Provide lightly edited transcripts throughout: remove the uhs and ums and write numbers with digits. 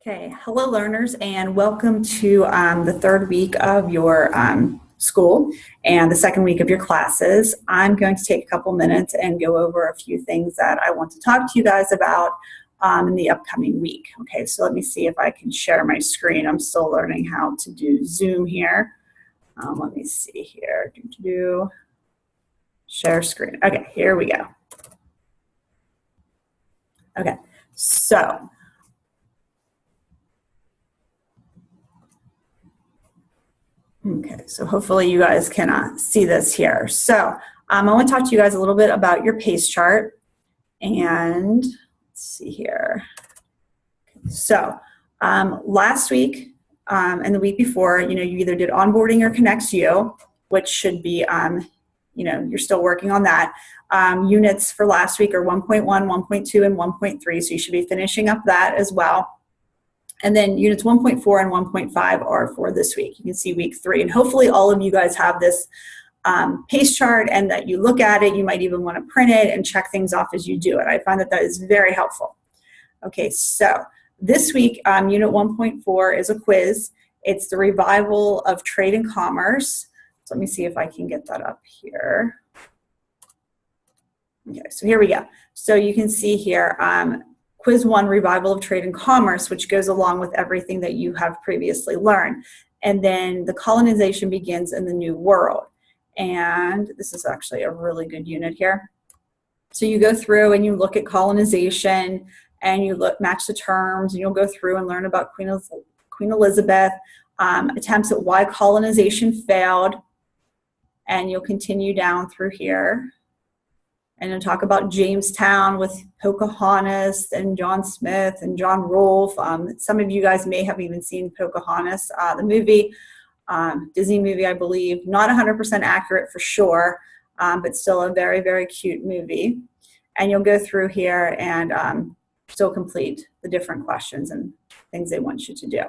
Okay, hello learners and welcome to the third week of your school and the second week of your classes. I'm going to take a couple minutes and go over a few things that I want to talk to you guys about in the upcoming week. Okay, so let me see if I can share my screen. I'm still learning how to do Zoom here. Let me see here. Share screen. Okay, here we go. Okay, so hopefully you guys can see this here. So I want to talk to you guys a little bit about your PACE chart. And let's see here. So last week and the week before, you either did onboarding or connects you, which should be, you're still working on that. Units for last week are 1.1, 1.2, and 1.3. So you should be finishing up that as well. And then units 1.4 and 1.5 are for this week. You can see week 3. And hopefully all of you guys have this PACE chart and that you look at it. You might even want to print it and check things off as you do it. I find that that is very helpful. Okay, so this week, unit 1.4 is a quiz. It's the revival of trade and commerce. So let me see if I can get that up here. Okay, so here we go. So you can see here, Quiz 1, Revival of Trade and Commerce, which goes along with everything that you have previously learned. And then the colonization begins in the New World. And this is actually a really good unit here. So you go through and you look at colonization and you match the terms, and you'll go through and learn about Queen Elizabeth, attempts at why colonization failed, and you'll continue down through here. And then talk about Jamestown with Pocahontas and John Smith and John Rolfe. Some of you guys may have even seen Pocahontas, the movie, Disney movie, I believe. Not 100% accurate for sure, but still a very, very cute movie. And you'll go through here and still complete the different questions and things they want you to do.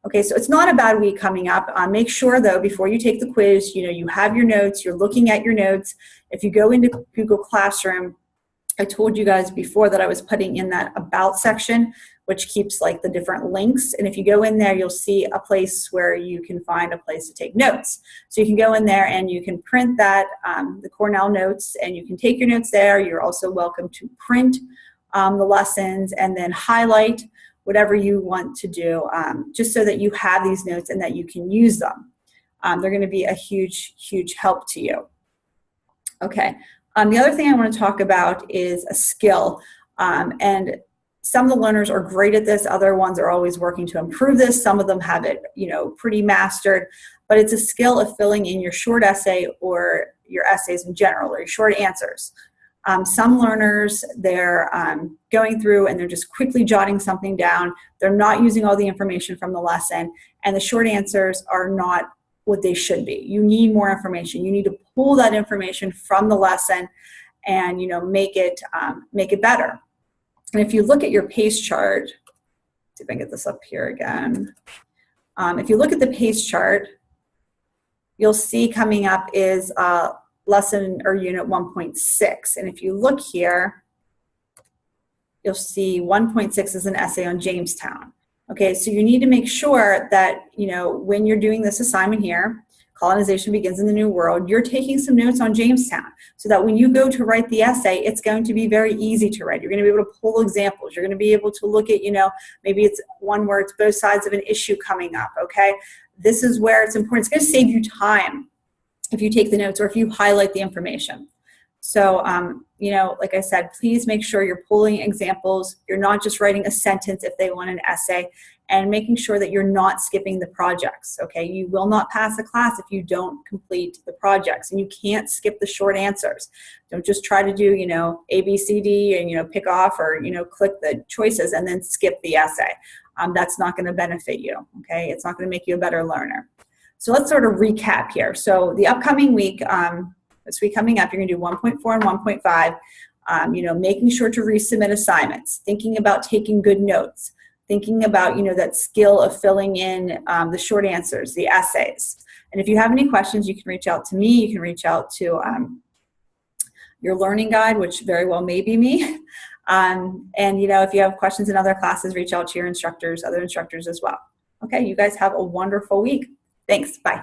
Okay, so it's not a bad week coming up. Make sure, though, before you take the quiz, you have your notes, you're looking at your notes. If you go into Google Classroom, I told you guys before that I was putting in that About section, which keeps like the different links. And if you go in there, you'll see a place where you can find a place to take notes. So you can go in there and you can print that, the Cornell notes, and you can take your notes there. You're also welcome to print the lessons and then highlight whatever you want to do, just so that you have these notes and that you can use them. They're going to be a huge, huge help to you. Okay, the other thing I want to talk about is a skill. And some of the learners are great at this. Other ones are always working to improve this. Some of them have it, pretty mastered. But it's a skill of filling in your short essay or your essays in general, or your short answers. Some learners, they're going through and they're just quickly jotting something down. They're not using all the information from the lesson, and the short answers are not what they should be. You need more information. You need to pull that information from the lesson and make it better. And if you look at your PACE chart, see if I can get this up here again. If you look at the PACE chart, you'll see coming up is lesson or unit 1.6. And if you look here, you'll see 1.6 is an essay on Jamestown. Okay, so you need to make sure that, when you're doing this assignment here, colonization begins in the New World, you're taking some notes on Jamestown so that when you go to write the essay, it's going to be very easy to write. You're going to be able to pull examples. You're going to be able to look at, maybe it's one where it's both sides of an issue coming up, okay? This is where it's important. It's going to save you time if you take the notes or if you highlight the information. So, like I said, please make sure you're pulling examples. You're not just writing a sentence if they want an essay, and making sure that you're not skipping the projects, okay? You will not pass a class if you don't complete the projects, and you can't skip the short answers. Don't just try to do, A, B, C, D, and, pick off or, click the choices and then skip the essay. That's not going to benefit you, okay? It's not going to make you a better learner. So let's sort of recap here. So the upcoming week, this week coming up, you're going to do 1.4 and 1.5, making sure to resubmit assignments, thinking about taking good notes, thinking about, that skill of filling in the short answers, the essays. And if you have any questions, you can reach out to me. You can reach out to your learning guide, which very well may be me. And, you know, if you have questions in other classes, reach out to your instructors, other instructors as well. Okay, you guys have a wonderful week. Thanks. Bye.